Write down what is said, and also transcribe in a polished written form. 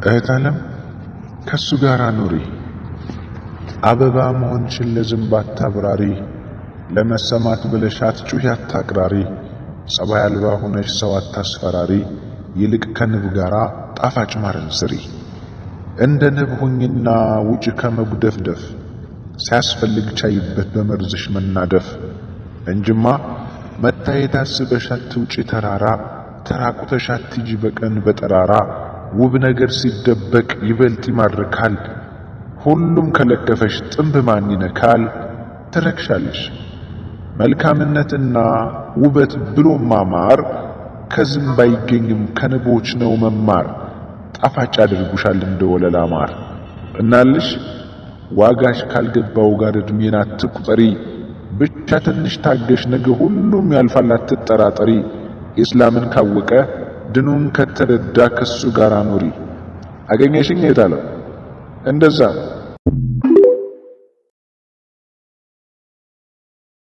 እህት ዓለም ከሱ ጋር ኑሪ። አበባ መሆንሽን ለዝንብ አታብራሪ። ለመሰማት ብለሽ አትጩኺ አታቅራሪ። ጸባይ አልባ ሆነሽ ሰው አታስፈራሪ። ይልቅ ከንብ ጋራ ጣፋጭ ማርን ስሪ። እንደ ንብ ሁኝና ውጭ ከመጉደፍደፍ ሲያስፈልግ ቻይበት በመርዝሽ መናደፍ። እንጅማ መታየት አስበሽ አትውጪ ተራራ። ተራቁተሽ አትጂ በቀን በጠራራ። ውብ ነገር ሲደበቅ ይበልጥ ይማርካል። ሁሉም ከለከፈሽ ጥንብ ማን ይነካል? ትረክሻለሽ መልካምነትና ውበት ብሎ ማማር ከዝንብ አይገኝም ከንቦች ነው መማር። ጣፋጭ አድርጉሻል እንደ ወለላ ማር። እናልሽ ዋጋሽ ካልገባው ጋር እድሜን አትቁጠሪ። ብቻ ትንሽ ታገሽ ነገ ሁሉም ያልፋል አትጠራጠሪ። ኢስላምን ካወቀ ድኑን ከተረዳ ከሱ ጋር ኑሪ። አገኘሽኝ እህት ዓለም እንደዛ